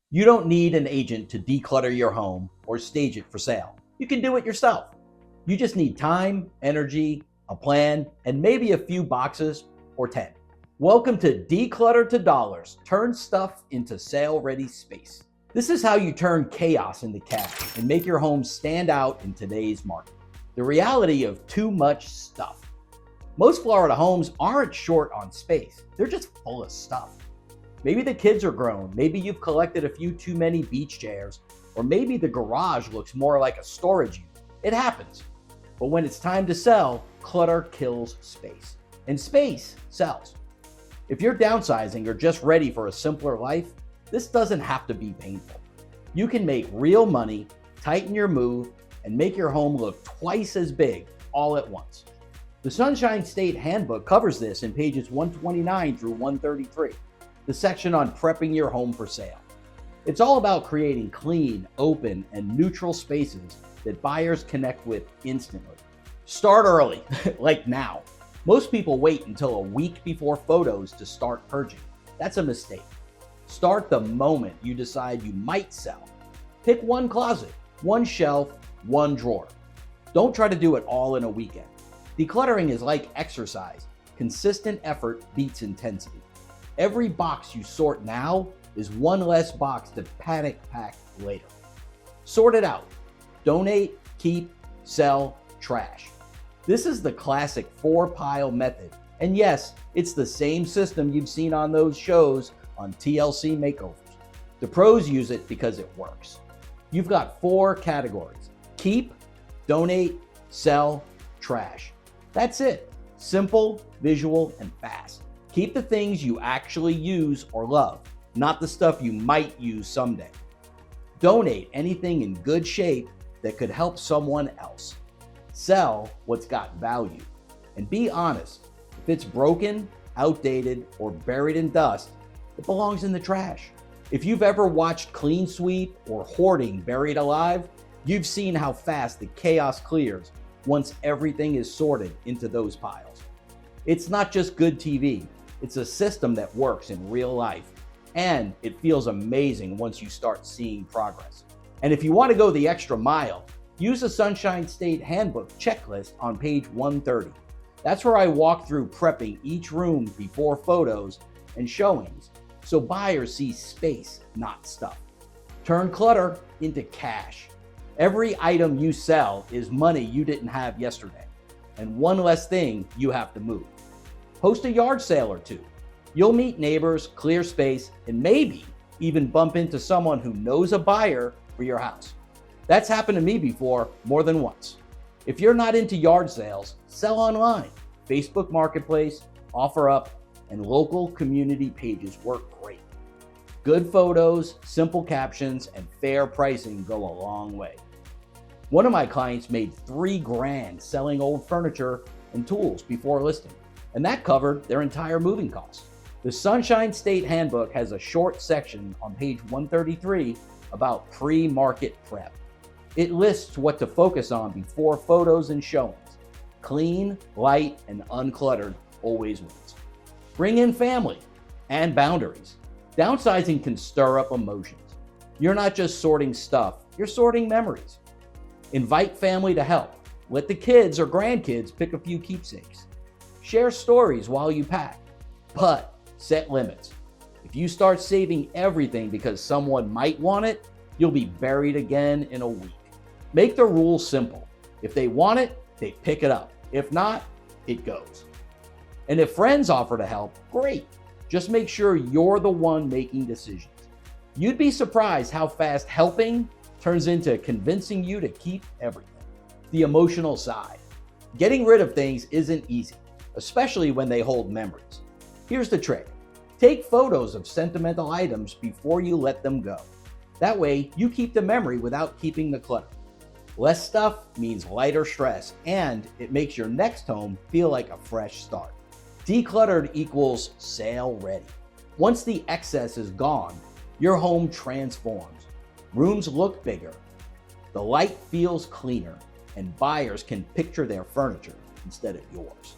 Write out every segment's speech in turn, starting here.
You don't need an agent to declutter your home or stage it for sale. You can do it yourself. You just need time, energy, a plan, and maybe a few boxes or 10. Welcome to Declutter to Dollars. Turn stuff into sale-ready space. This is how you turn chaos into cash and make your home stand out in today's market. The reality of too much stuff. Most Florida homes aren't short on space. They're just full of stuff. Maybe the kids are grown, maybe you've collected a few too many beach chairs, or maybe the garage looks more like a storage unit. It happens. But when it's time to sell, clutter kills space. And space sells. If you're downsizing or just ready for a simpler life, this doesn't have to be painful. You can make real money, tighten your move, and make your home look twice as big all at once. The Sunshine State Handbook covers this in pages 129 through 133. The section on prepping your home for sale. It's all about creating clean, open, and neutral spaces that buyers connect with instantly. Start early, like now. Most people wait until a week before photos to start purging. That's a mistake. Start the moment you decide you might sell. Pick one closet, one shelf, one drawer. Don't try to do it all in a weekend. Decluttering is like exercise. Consistent effort beats intensity. Every box you sort now is one less box to panic pack later. Sort it out. Donate, keep, sell, trash. This is the classic 4-pile method. And yes, it's the same system you've seen on those shows on TLC makeovers. The pros use it because it works. You've got 4 categories: keep, donate, sell, trash. That's it. Simple, visual, and fast. Keep the things you actually use or love, not the stuff you might use someday. Donate anything in good shape that could help someone else. Sell what's got value. And be honest, if it's broken, outdated, or buried in dust, it belongs in the trash. If you've ever watched clean sweep or hoarding buried alive, you've seen how fast the chaos clears once everything is sorted into those piles. It's not just good TV. It's a system that works in real life, and it feels amazing once you start seeing progress. And if you want to go the extra mile, use the Sunshine State Handbook checklist on page 130. That's where I walk through prepping each room before photos and showings, so buyers see space, not stuff. Turn clutter into cash. Every item you sell is money you didn't have yesterday, and one less thing you have to move. Host a yard sale or two. You'll meet neighbors, clear space, and maybe even bump into someone who knows a buyer for your house. That's happened to me before more than once. If you're not into yard sales, sell online. Facebook Marketplace, OfferUp, and local community pages work great. Good photos, simple captions, and fair pricing go a long way. One of my clients made $3,000 selling old furniture and tools before listing, and that covered their entire moving costs. The Sunshine State Handbook has a short section on page 133 about pre-market prep. It lists what to focus on before photos and showings. Clean, light, and uncluttered always wins. Bring in family and boundaries. Downsizing can stir up emotions. You're not just sorting stuff, you're sorting memories. Invite family to help. Let the kids or grandkids pick a few keepsakes. Share stories while you pack, but set limits. If you start saving everything because someone might want it, you'll be buried again in a week. Make the rules simple. If they want it, they pick it up. If not, it goes. And if friends offer to help, great. Just make sure you're the one making decisions. You'd be surprised how fast helping turns into convincing you to keep everything. The emotional side. Getting rid of things isn't easy, especially when they hold memories. Here's the trick. Take photos of sentimental items before you let them go. That way, you keep the memory without keeping the clutter. Less stuff means lighter stress, and it makes your next home feel like a fresh start. Decluttered equals sale ready. Once the excess is gone, your home transforms. Rooms look bigger, the light feels cleaner, and buyers can picture their furniture instead of yours.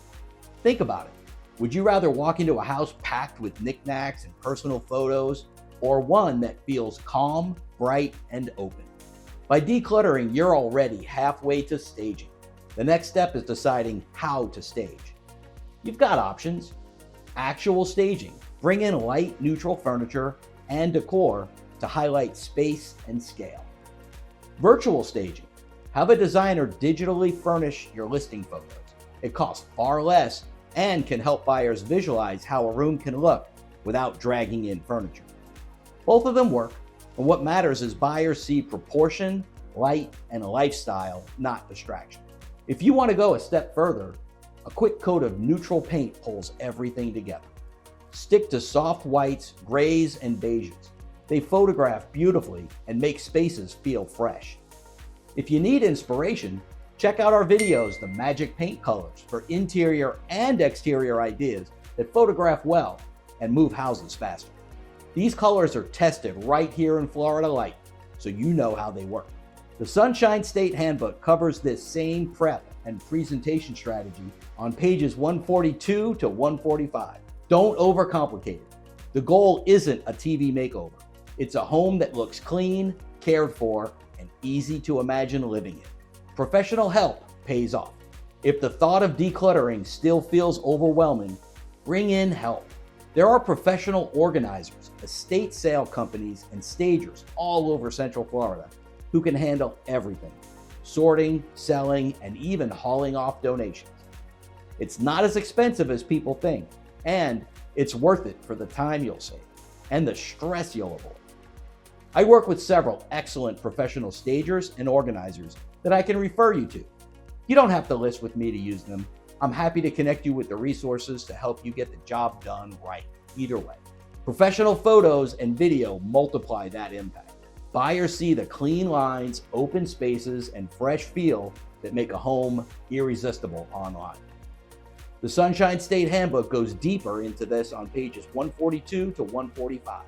Think about it. Would you rather walk into a house packed with knickknacks and personal photos, or one that feels calm, bright, and open. By decluttering, you're already halfway to staging. The next step is deciding how to stage. You've got options. Actual staging. Bring in light, neutral furniture and decor to highlight space and scale. Virtual staging. Have a designer digitally furnish your listing photos. It costs far less and can help buyers visualize how a room can look without dragging in furniture. Both of them work, and what matters is buyers see proportion, light, and lifestyle, not distraction. If you want to go a step further, a quick coat of neutral paint pulls everything together. Stick to soft whites, grays, and beiges. They photograph beautifully and make spaces feel fresh. If you need inspiration, check out our videos, The Magic Paint Colors, for interior and exterior ideas that photograph well and move houses faster. These colors are tested right here in Florida Light, so you know how they work. The Sunshine State Handbook covers this same prep and presentation strategy on pages 142 to 145. Don't overcomplicate it. The goal isn't a TV makeover. It's a home that looks clean, cared for, and easy to imagine living in. Professional help pays off. If the thought of decluttering still feels overwhelming, bring in help. There are professional organizers, estate sale companies, and stagers all over Central Florida who can handle everything: sorting, selling, and even hauling off donations. It's not as expensive as people think, and it's worth it for the time you'll save and the stress you'll avoid. I work with several excellent professional stagers and organizers that I can refer you to. You don't have to list with me to use them. I'm happy to connect you with the resources to help you get the job done right, either way. Professional photos and video multiply that impact. Buyers see the clean lines, open spaces, and fresh feel that make a home irresistible online. The Sunshine State Handbook goes deeper into this on pages 142 to 145,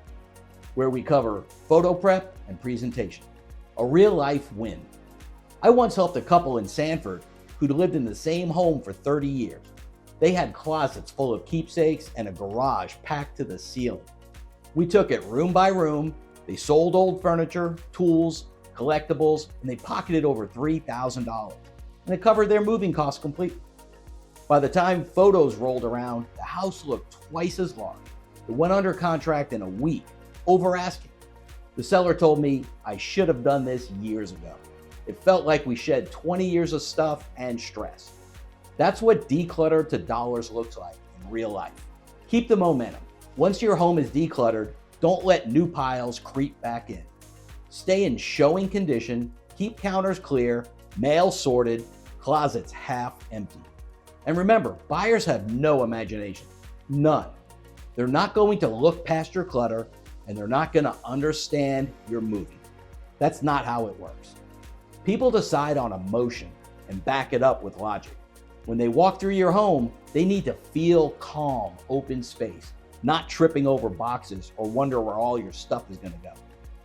where we cover photo prep and presentation. A real-life win. I once helped a couple in Sanford who'd lived in the same home for 30 years. They had closets full of keepsakes and a garage packed to the ceiling. We took it room by room. They sold old furniture, tools, collectibles, and they pocketed over $3,000. And it covered their moving costs completely. By the time photos rolled around, the house looked twice as large. It went under contract in a week, over asking. The seller told me I should have done this years ago. It felt like we shed 20 years of stuff and stress. That's what decluttered to dollars looks like in real life. Keep the momentum. Once your home is decluttered, don't let new piles creep back in. Stay in showing condition, keep counters clear, mail sorted, closets half empty. And remember, buyers have no imagination. None. They're not going to look past your clutter, and they're not going to understand your moving. That's not how it works. People decide on emotion and back it up with logic. When they walk through your home, they need to feel calm, open space, not tripping over boxes or wonder where all your stuff is going to go.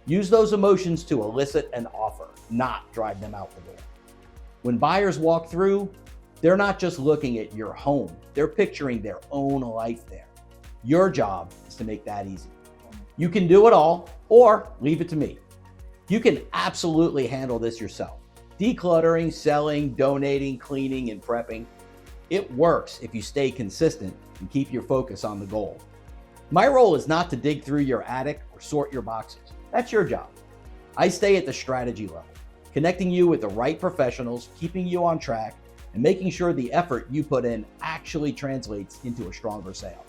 Use those emotions to elicit an offer, not drive them out the door. When buyers walk through, they're not just looking at your home, they're picturing their own life there. Your job is to make that easy. You can do it all, or leave it to me. You can absolutely handle this yourself. Decluttering, selling, donating, cleaning, and prepping. It works if you stay consistent and keep your focus on the goal. My role is not to dig through your attic or sort your boxes. That's your job. I stay at the strategy level, connecting you with the right professionals, keeping you on track, and making sure the effort you put in actually translates into a stronger sale.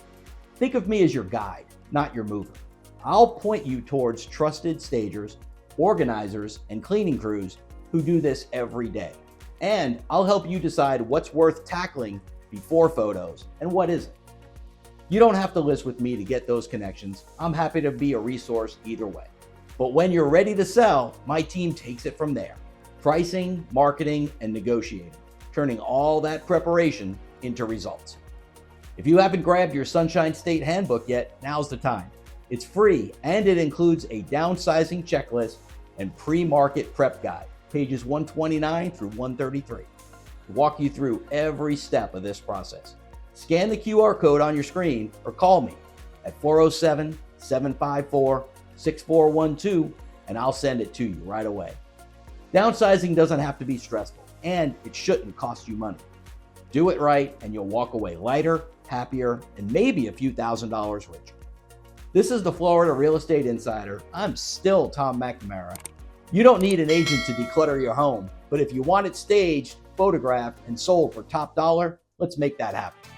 Think of me as your guide, not your mover. I'll point you towards trusted stagers, organizers, and cleaning crews who do this every day. And I'll help you decide what's worth tackling before photos and what isn't. You don't have to list with me to get those connections. I'm happy to be a resource either way. But when you're ready to sell, my team takes it from there. Pricing, marketing, and negotiating, turning all that preparation into results. If you haven't grabbed your Sunshine State Handbook yet, now's the time. It's free, and it includes a downsizing checklist and pre-market prep guide, pages 129 through 133, to walk you through every step of this process. Scan the QR code on your screen or call me at 407-754-0000. 6412 and I'll send it to you right away. Downsizing doesn't have to be stressful, and it shouldn't cost you money. Do it right and you'll walk away lighter, happier, and maybe a few $1,000s richer. This is the Florida Real Estate Insider. I'm still Tom McNamara. You don't need an agent to declutter your home, but if you want it staged, photographed, and sold for top dollar, let's make that happen.